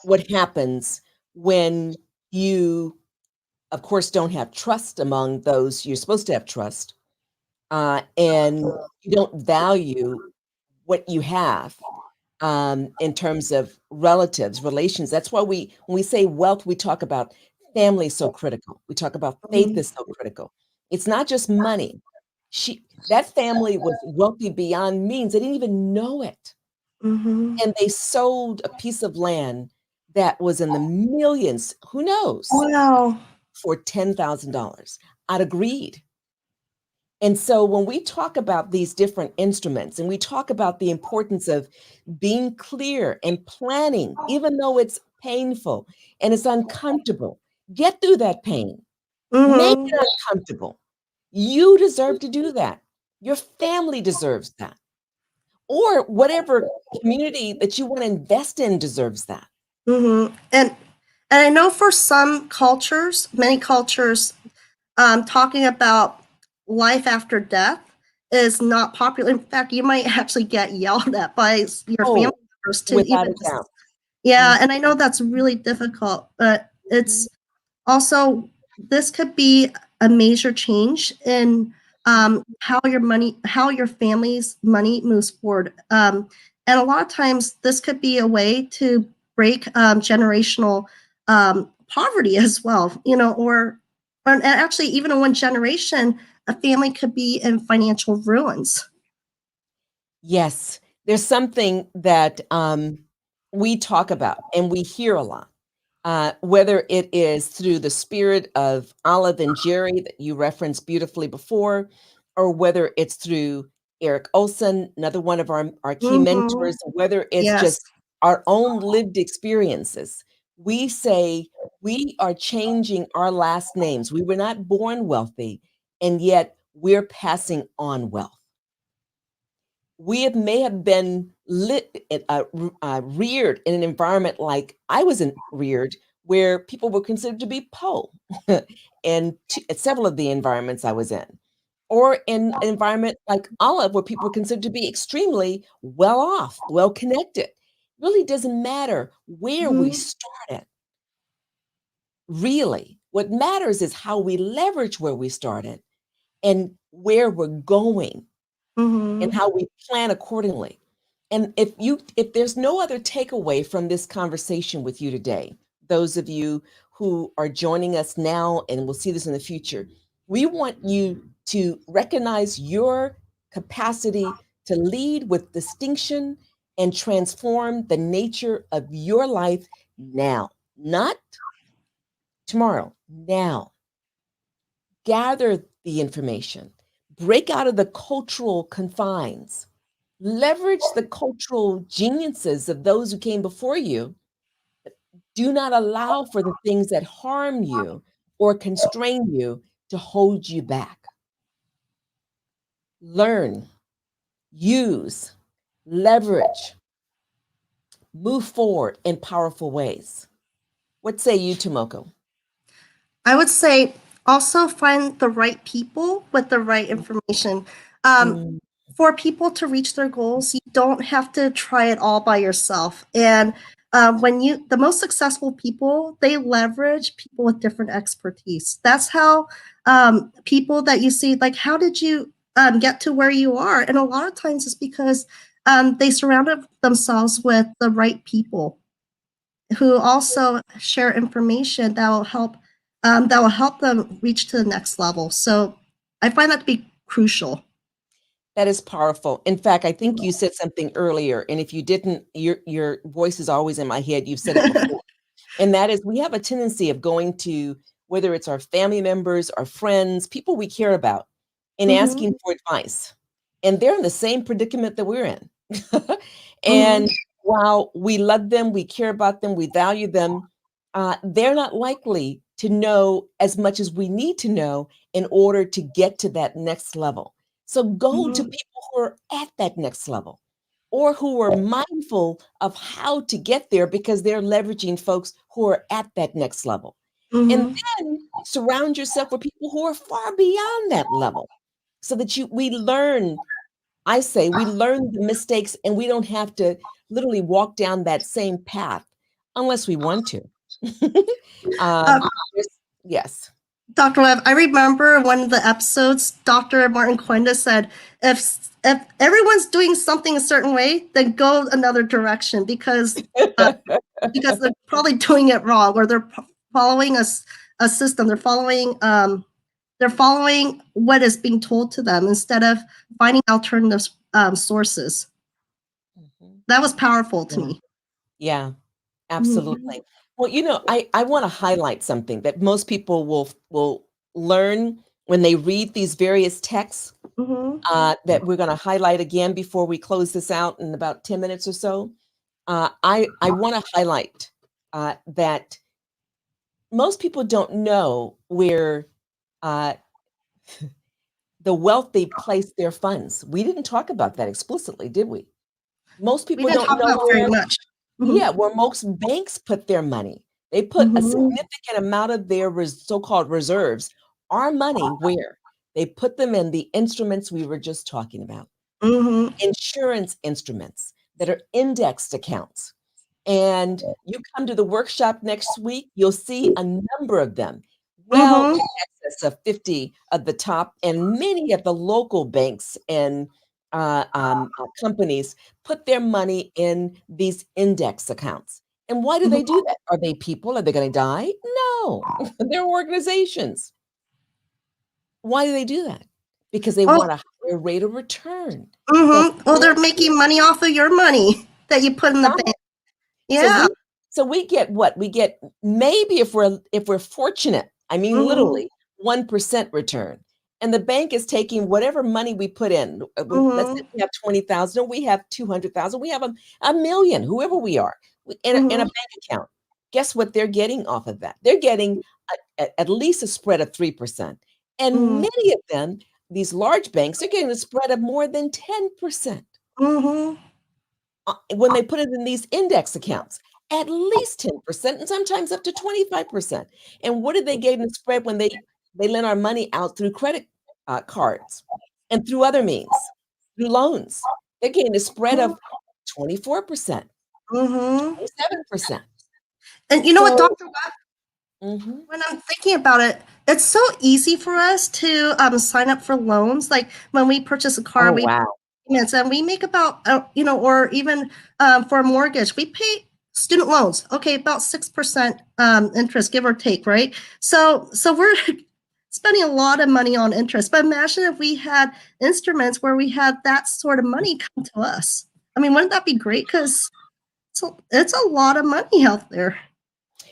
what happens when you, of course, don't have trust among those you're supposed to have trust, and you don't value what you have in terms of relatives, relations. That's why when we say wealth, we talk about family is so critical. We talk about faith Mm-hmm. is so critical. It's not just money. That family was wealthy beyond means. They didn't even know it. Mm-hmm. And they sold a piece of land that was in the millions, who knows, Wow. for $10,000 out of greed. And so when we talk about these different instruments and we talk about the importance of being clear and planning, even though it's painful and it's uncomfortable, get through that pain, make Mm-hmm. it uncomfortable. You deserve to do that. Your family deserves that. Or whatever community that you want to invest in deserves that. Mm-hmm. And I know for some cultures, many cultures, talking about life after death is not popular. In fact, you might actually get yelled at by your family Oh, members to without even a just, doubt. yeah, Mhm. and I know that's really difficult, but it's also, this could be a major change in how your family's money moves forward. And a lot of times, this could be a way to break generational poverty as well. Or and actually, even in one generation, a family could be in financial ruins. Yes, there's something that we talk about and we hear a lot, whether it is through the spirit of Olive and Jerry that you referenced beautifully before, or whether it's through Eric Olson, another one of our key Hmm. mentors, or whether it's Yes. just our own lived experiences. We say we are changing our last names. We were not born wealthy, and yet we're passing on wealth. May have been reared in an environment like I was reared, where people were considered to be po, and several of the environments I was in, or in an environment like Olive, where people were considered to be extremely well off, well connected. Really doesn't matter where we Hmm. started. Really, what matters is how we leverage where we started and where we're going and Hmm. how we plan accordingly. And if there's no other takeaway from this conversation with you today, those of you who are joining us now and will see this in the future, we want you to recognize your capacity to lead with distinction and transform the nature of your life now, not tomorrow, now. Gather the information, break out of the cultural confines, leverage the cultural geniuses of those who came before you. Do not allow for the things that harm you or constrain you to hold you back. Learn, use, leverage, move forward in powerful ways. What say you, Tomoko? I would say also find the right people with the right information. Um, Mm, for people to reach their goals, you don't have to try it all by yourself. And the most successful people, they leverage people with different expertise. That's how people that you see, like, how did you get to where you are? And a lot of times it's because they surrounded themselves with the right people who also share information that will help them reach to the next level. So I find that to be crucial. that is powerful. In fact, I think you said something earlier, and if you didn't, your voice is always in my head. You've said it before. And that is, we have a tendency of going to, whether it's our family members, our friends, people we care about, and Hmm. asking for advice. And they're in the same predicament that we're in. Hmm. And while we love them, we care about them, we value them, they're not likely to know as much as we need to know in order to get to that next level. So go to Mhm. people who are at that next level or who are mindful of how to get there because they're leveraging folks who are at that next level. And Mhm. then surround yourself with people who are far beyond that level so that we learn. I say we learn the mistakes and we don't have to literally walk down that same path unless we want to. Uh, um, yes. Dr. Webb, I remember one of the episodes, Dr. Martin Quenda said, if everyone's doing something a certain way, then go another direction because they're probably doing it wrong, or they're following a system. They're following what is being told to them instead of finding alternative sources. Mhm. That was powerful to Yeah. me. Yeah. Mhm. Absolutely. Well, I want to highlight something that most people will learn when they read these various texts Mhm. that we're going to highlight again before we close this out in about 10 minutes or so. I want to highlight that most people don't know where uh, the wealthy place their funds. We didn't talk about that explicitly, did we? Most We people didn't don't talk know about very where. much. Yeah, Mhm. where most banks put their money. They put a Mhm. significant amount of their so-called reserves, our money, where? They put them in the instruments we were just talking about, Mhm. insurance instruments that are indexed accounts. And you come to the workshop next week, you'll see a number of them, well Mhm. in excess of 50 of the top, and many of the local banks and companies put their money in these index accounts. And why do they do that? Are they people? Are they going to die? No, they're organizations. Why do they do that? Because they Oh, want a higher rate of return. That's mhm. Well, they're it. making money off of your money that you put in the bank. So Yeah. we get what? We get maybe if we're fortunate, I mean Mhm. literally 1% return. And the bank is taking whatever money we put in. Let's say Mhm. we have 20,000 or we have 200,000, we have a million, whoever we are, in a Mhm. bank account. Guess what they're getting off of that? They're getting at least a spread of 3%. And Mhm. many of them, these large banks, are getting a spread of more than 10%. Mhm. When they put it in these index accounts, at least 10% and sometimes up to 25%. And what did they gain in spread when they lent our money out through credit cards and through other means, through loans? They gained a spread of 24%, Mhm. 27%. And you know what, So, Dr. Webb? mhm. When I'm thinking about it, it's so easy for us to sign up for loans. Like when we purchase a car, Oh, we wow. payments, and we make about or even for a mortgage, we pay student loans. Okay, about 6% interest, give or take, right? So we're spending a lot of money on interest. But imagine if we had instruments where we had that sort of money come to us. I mean, wouldn't that be great? Because it's a lot of money out there.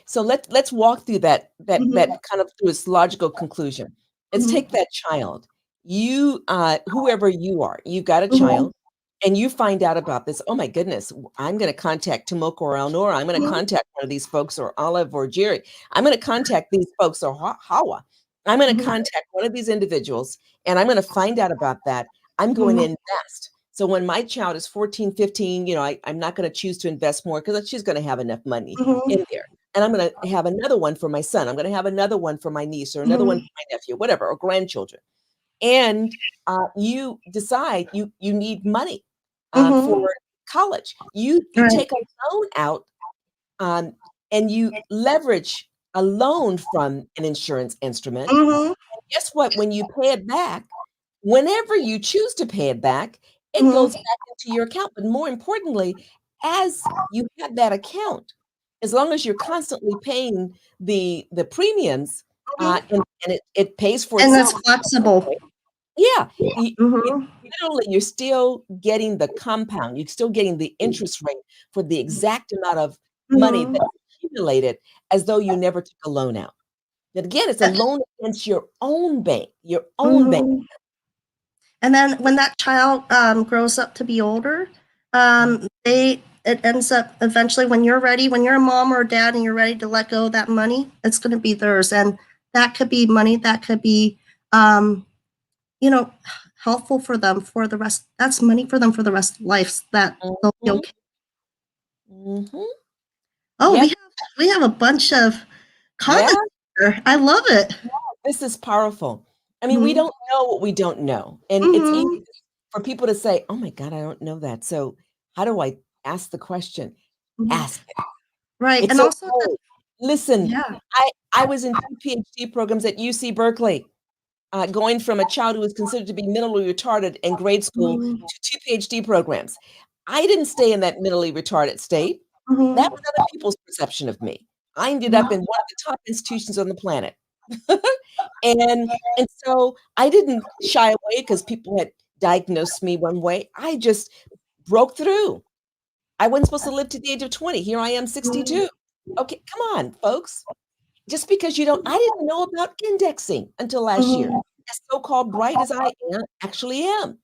So let's walk through that Mhm. kind of through its logical conclusion. Let's Mhm. take that child. You whoever you are, you got a Mhm. child and you find out about this. Oh my goodness, I'm going to contact Tomoko or Elnora. I'm going to Mhm. contact one of these folks or Olive or Jerry. I'm going to contact these folks or Hawa. I'm going to Mhm. contact one of these individuals and I'm going to find out about that. I'm going to Mhm. invest. So when my child is 14, 15, I'm not going to choose to invest more because she's going to have enough money Mhm. in there. And I'm going to have another one for my son. I'm going to have another one for my niece or another one Mhm. for my nephew, whatever, or grandchildren. And you decide you need money Mhm. for college. You Right. take a loan out um, and you leverage a loan from an insurance instrument. Mhm. Guess what? When you pay it back, whenever you choose to pay it back, it Mhm. goes back into your account. But more importantly, as you have that account, as long as you're constantly paying the premiums, Mhm. and it pays for And that's itself. flexible. Yeah, Mhm. literally, you're still getting the compound. You're still getting the interest rate for the exact amount of money Mhm. that's accumulated, as though you never took a loan out. But again, it's a loan against your own bank, your own bank. Mhm. And then when that child grows up to be older, it ends up eventually when you're ready, when you're a mom or a dad and you're ready to let go of that money, it's going to be theirs. And that could be money, that could be, um, you know, helpful for them for the rest. That's money for them for the rest of life that they'll be okay. Oh, Yep. we have a bunch of comments here. I love it. This is powerful. I mean, we don't know what we don't know. And it's easy for people to say, oh my God, I don't know that. So how do I ask the question? Ask it. Right. It's And so also, cool. Listen, yeah. I was in 2 PhD programs at UC Berkeley, going from a child who was considered to be mentally retarded in grade school to 2 PhD programs. I didn't stay in that mentally retarded state. That was other people's perception of me. I ended up in one of the top institutions on the planet. And so I didn't shy away because people had diagnosed me one way. I just broke through. I wasn't supposed to live to the age of 20. Here I am, 62. Okay, come on, folks. Just because you don't, I didn't know about indexing until last year. As so-called bright as I actually am.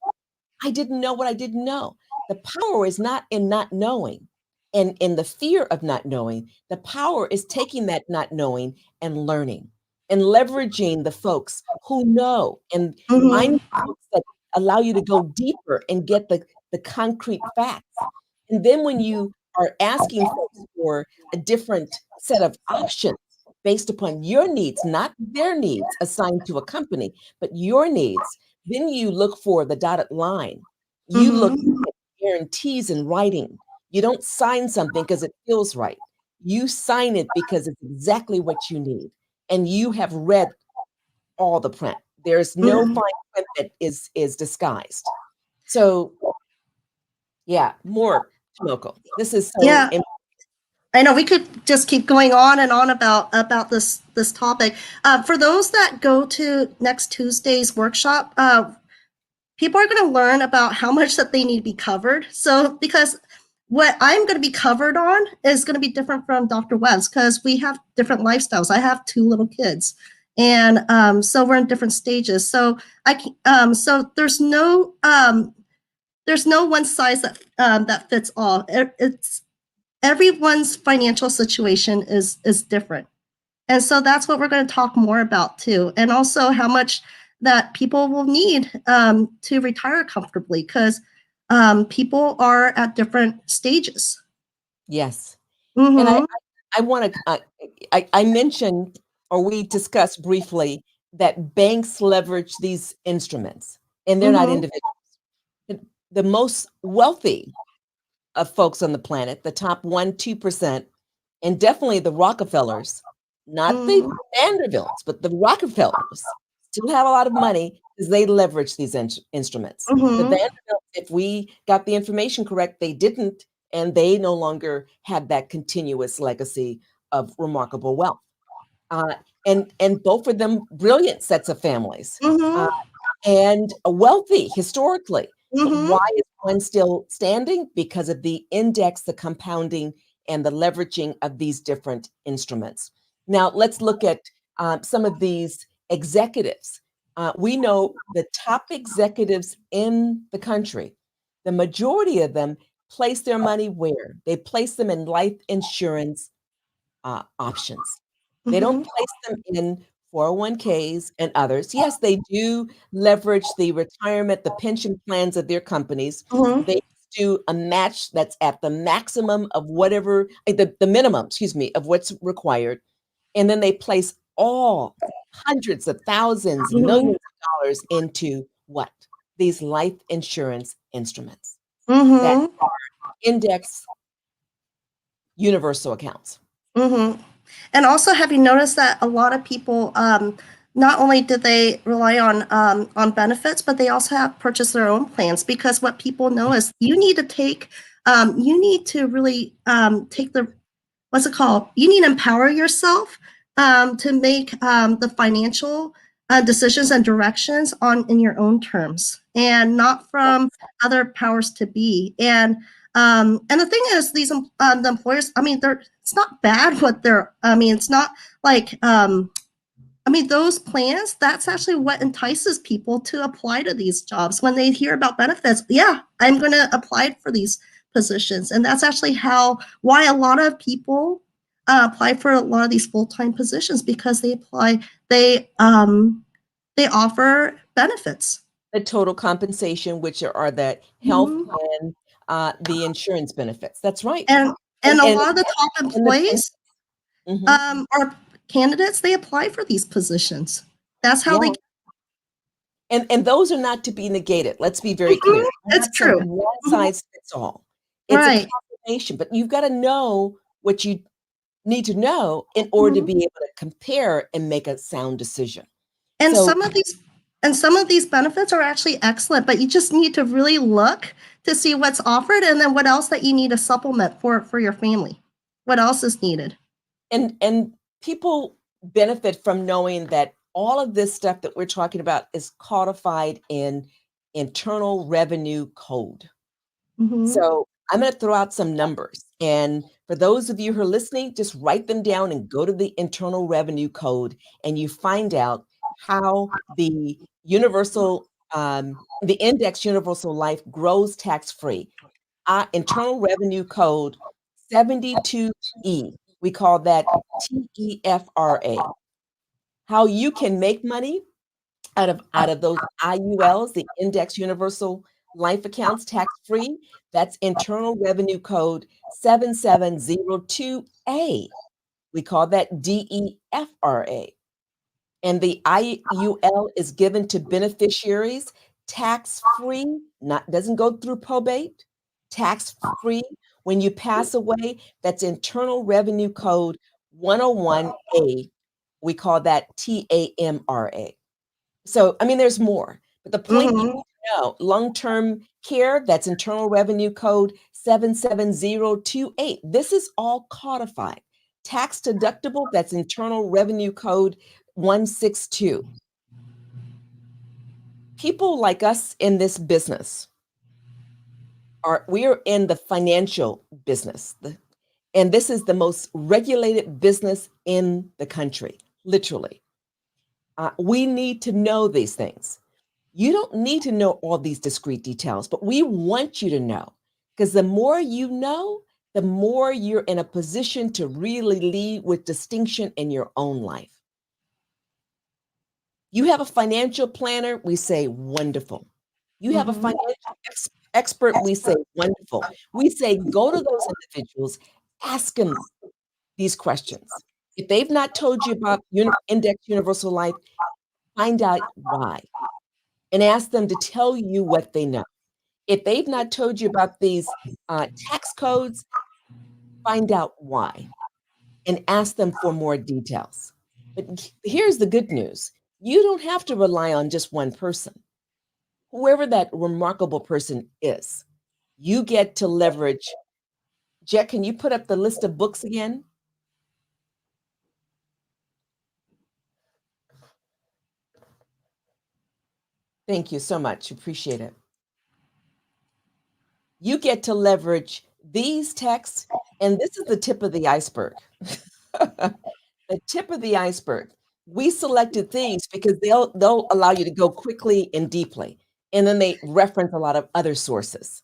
I didn't know what I didn't know. The power is not in not knowing and in the fear of not knowing. The power is taking that not knowing and learning and leveraging the folks who know and finding folks that allow you to go deeper and get the concrete facts. And then when you are asking folks for a different set of options based upon your needs, not their needs assigned to a company, but your needs, then you look for the dotted line. You look at guarantees in writing. You don't sign something because it feels right. You sign it because it's exactly what you need. And you have read all the print. There's no fine print that is disguised. So yeah, more Tomoko. This is so important. I know we could just keep going on and on about this topic. For those that go to next Tuesday's workshop, people are going to learn about how much that they need to be covered. So because what I'm going to be covered on is going to be different from Dr. Webb's because we have different lifestyles. I have 2 little kids, and so we're in different stages. So so there's no one size that fits all. It's everyone's financial situation is different. And so that's what we're going to talk more about too. And also how much that people will need to retire comfortably because people are at different stages. Yes. And I want to, I mentioned, or we discussed briefly that banks leverage these instruments and they're not individuals. The most wealthy of folks on the planet, the top 1-2%, and definitely the Rockefellers, not the Vanderbilts, but the Rockefellers still have a lot of money because they leverage these instruments. The Vanderbilts, if we got the information correct, they didn't, and they no longer had that continuous legacy of remarkable wealth. And both of them brilliant sets of families and wealthy historically. Why is one still standing? Because of the index, the compounding, and the leveraging of these different instruments. Now, let's look at some of these executives. We know the top executives in the country, the majority of them place their money where? They place them in life insurance options. They don't place them in 401ks and others. Yes, they do leverage the retirement, the pension plans of their companies. They do a match that's at the maximum of whatever, the minimum, of what's required. And then they place all hundreds of thousands, millions of dollars into what? These life insurance instruments that are index universal accounts. And also, have you noticed that a lot of people, not only do they rely on benefits, but they also have purchased their own plans because what people know is you need to really take what's it called? You need to empower yourself to make the financial decisions and directions in your own terms and not from other powers to be. And the thing is, these the employers, I mean, it's not bad what they're. I mean, it's not like. I mean, those plans, that's actually what entices people to apply to these jobs. When they hear about benefits, yeah, I'm going to apply for these positions. And that's actually why a lot of people apply for a lot of these full-time positions because they offer benefits. the total compensation, which are the health Mhm. and the insurance benefits. That's right. And a lot of the top and the employees or candidates, they apply for these positions. That's how they. And those are not to be negated. Let's be very clear. It's Not some true. one Mhm. size fits all. It's a Right. combination, but you've got to know what you need to know in order to Mhm. be able to compare and make a sound decision. And So, some of these benefits are actually excellent, but you just need to really look to see what's offered and then what else that you need to supplement for your family. What else is needed? and people benefit from knowing that all of this stuff that we're talking about is codified in Internal Revenue Code. Mhm. So I'm going to throw out some numbers. And for those of you who are listening, just write them down and go to the Internal Revenue Code and you find out how the the Index Universal Life grows tax free. Internal Revenue Code 72E, we call that TEFRA. How you can make money out of those IULs, the Index Universal Life Accounts, tax free. That's Internal Revenue Code 7702A. We call that DEFRA. And the IUL is given to beneficiaries tax free, not doesn't go through probate, tax free when you pass away. That's Internal Revenue Code 101A. We call that TAMRA. So, I mean, there's more, but the point you need Mhm. to know, long-term care, that's Internal Revenue Code 77028. This is all codified. Tax deductible, that's Internal Revenue Code 162. People like us in this business we are in the financial business. And this is the most regulated business in the country, literally. We need to know these things. You don't need to know all these discrete details, but we want you to know because the more you know, the more you're in a position to really lead with distinction in your own life. You have a financial planner, we say wonderful. You have a Mhm. financial expert, we say wonderful. We say go to those individuals, ask them these questions. If they've not told you about Index Universal Life, find out why and ask them to tell you what they know. If they've not told you about these tax codes, find out why and ask them for more details. But here's the good news. You don't have to rely on just one person. Whoever that remarkable person is, you get to leverage. Jet, can you put up the list of books again? Thank you so much. Appreciate it. You get to leverage these texts, and this is the tip of the iceberg. The tip of the iceberg. We selected these because they'll allow you to go quickly and deeply, and then they reference a lot of other sources.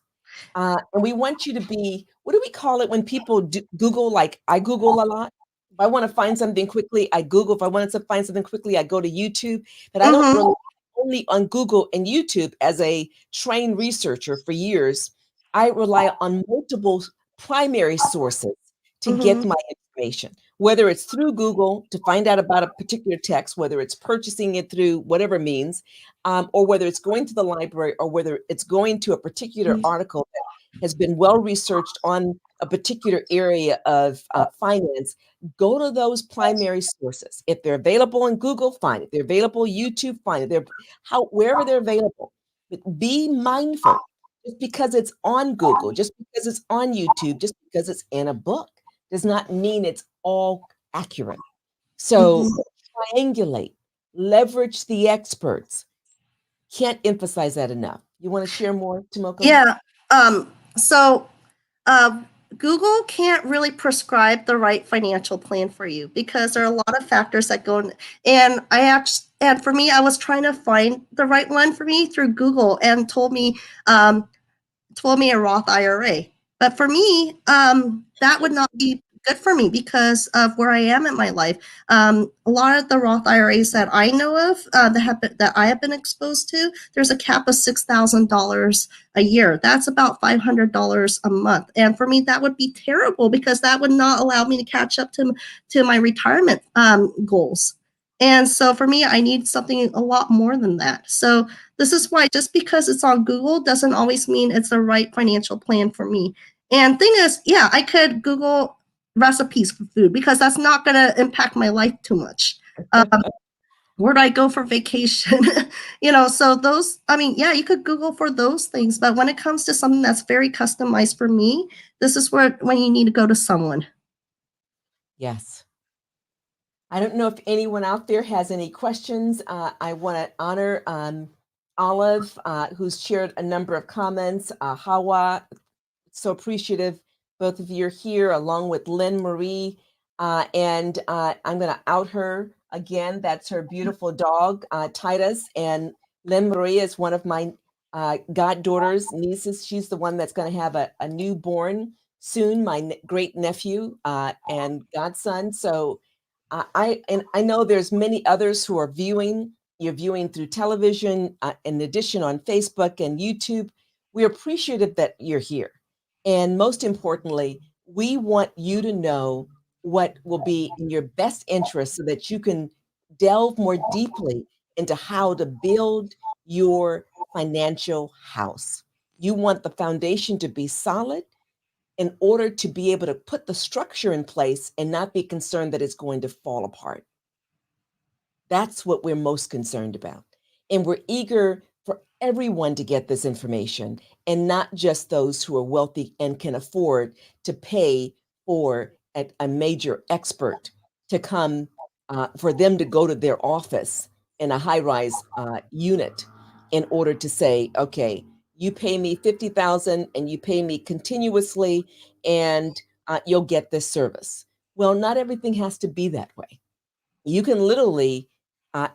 And we want you to be, what do we call it when people Google? Like I Google a lot. If I want to find something quickly, I Google. If I wanted to find something quickly, I go to YouTube. But I don't Mhm. rely only on Google and YouTube as a trained researcher for years. I rely on multiple primary sources to get Mhm. my information, whether it's through Google to find out about a particular text, whether it's purchasing it through whatever means, or whether it's going to the library, or whether it's going to a particular article that has been well researched on a particular area of finance. Go to those primary sources. If they're available in Google, fine. If they're available YouTube, fine. If they're wherever they're available, but be mindful. Just because it's on Google, just because it's on YouTube, just because it's in a book, does not mean it's all accurate. So Mhm. triangulate, leverage the experts. Can't emphasize that enough. You want to share more, Tomoko? Yeah. So uh, Google can't really prescribe the right financial plan for you because there are a lot of factors that go in. And for me, I was trying to find the right one for me through Google and told me a Roth IRA. But for me, that would not be good for me because of where I am in my life. A lot of the Roth IRAs that I know of that I have been exposed to, there's a cap of $6,000 a year. That's about $500 a month. And for me, that would be terrible because that would not allow me to catch up to my retirement goals. And so for me, I need something a lot more than that. So this is why just because it's on Google doesn't always mean it's the right financial plan for me. And thing is, yeah, I could Google recipes for food because that's not going to impact my life too much. Where do I go for vacation? So those, I mean, yeah, you could Google for those things, but when it comes to something that's very customized for me, this is when you need to go to someone. Yes. I don't know if anyone out there has any questions. I want to honor Olive, who's shared a number of comments. Hawa, so appreciative both of you are here, along with Lynn Marie. And I'm going to out her again. That's her beautiful dog, Titus. And Lynn Marie is one of my goddaughters, nieces. She's the one that's going to have a newborn soon, my great nephew and godson. So I know there's many others who are viewing. You're viewing through television, in addition on Facebook and YouTube. We're appreciative that you're here. And most importantly, we want you to know what will be in your best interest so that you can delve more deeply into how to build your financial house. You want the foundation to be solid in order to be able to put the structure in place and not be concerned that it's going to fall apart. That's what we're most concerned about. And we're eager for everyone to get this information and not just those who are wealthy and can afford to pay for a major expert to come, for them to go to their office in a high-rise unit in order to say, okay, you pay me $50,000 and you pay me continuously and you'll get this service. Well, not everything has to be that way. You can literally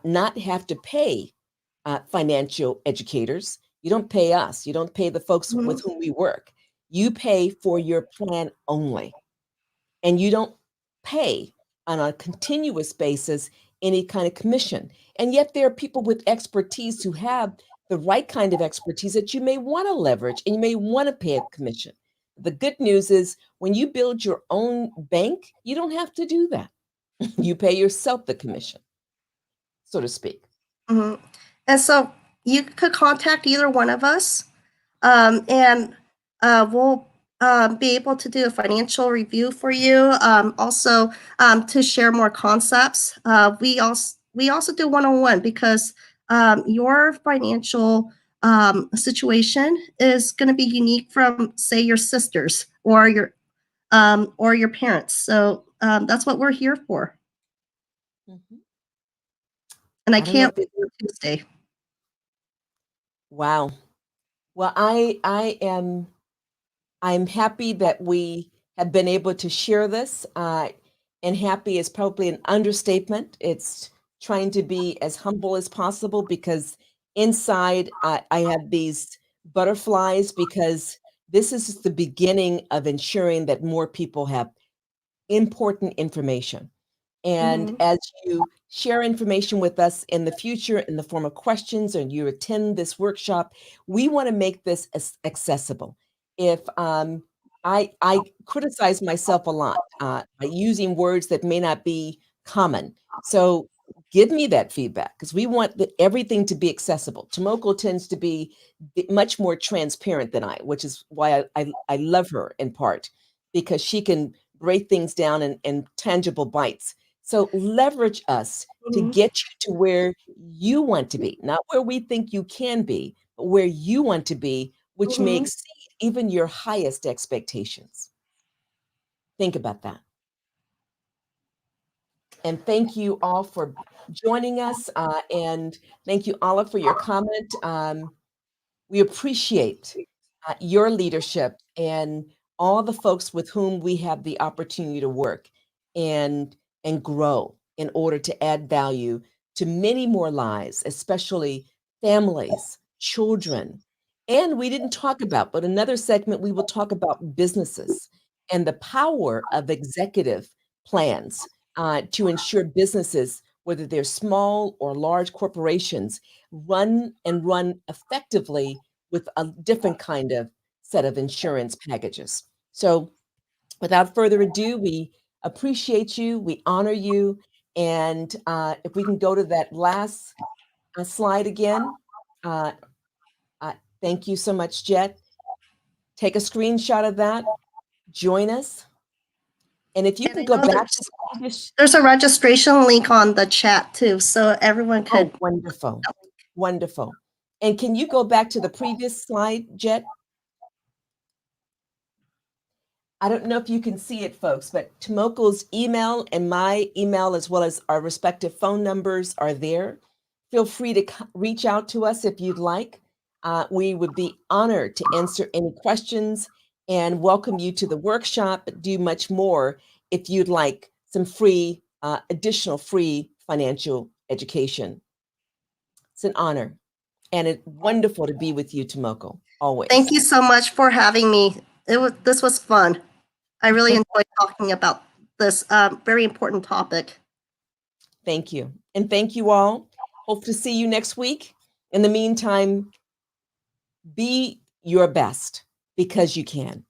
not have to pay financial educators. You don't pay us. You don't pay the folks with whom we work. You pay for your plan only. And you don't pay on a continuous basis any kind of commission. And yet there are people with expertise who have the right kind of expertise that you may want to leverage and you may want to pay a commission. The good news is when you build your own bank, you don't have to do that. You pay yourself the commission, so to speak. Mm-hmm. And so you could contact either one of us, and we'll be able to do a financial review for you. Also, to share more concepts. We also do one-on-one because your financial situation is going to be unique from, say, your sisters or your parents. So that's what we're here for. Mm-hmm. And I can't wait for Tuesday. Wow. Well, I'm happy that we have been able to share this. And happy is probably an understatement. It's trying to be as humble as possible because inside I have these butterflies because this is the beginning of ensuring that more people have important information. And as you share information with us in the future in the form of questions or you attend this workshop, we want to make this accessible. If I criticize myself a lot by using words that may not be common. So give me that feedback because we want everything to be accessible. Tomoko tends to be much more transparent than I, which is why I love her in part because she can break things down in tangible bites. So leverage us to get you to where you want to be, not where we think you can be, but where you want to be, which may exceed even your highest expectations. Think about that. And thank you all for joining us. And thank you, Olive, for your comment. We appreciate your leadership and all the folks with whom we have the opportunity to work and grow in order to add value to many more lives, especially families, children. And we didn't talk about, but another segment we will talk about businesses and the power of executive plans to ensure businesses, whether they're small or large corporations, run effectively with a different kind of set of insurance packages. So without further ado, we appreciate you, we honor you, and if we can go to that last slide again. Uh, thank you so much, Jet. Take a screenshot of that, join us, and if you And can I go know back to the previous. there's a registration link on the chat too, so everyone could. Oh, wonderful, wonderful. And can you go back to the previous slide, Jet? I don't know if you can see it, folks, but Tomoko's email and my email, as well as our respective phone numbers, are there. Feel free to reach out to us if you'd like. We would be honored to answer any questions and welcome you to the workshop, but do much more if you'd like some free, additional free financial education. It's an honor and it's wonderful to be with you, Tomoko, always. Thank you so much for having me. This was fun. I really enjoyed talking about this very important topic. Thank you. And thank you all. Hope to see you next week. In the meantime, be your best because you can.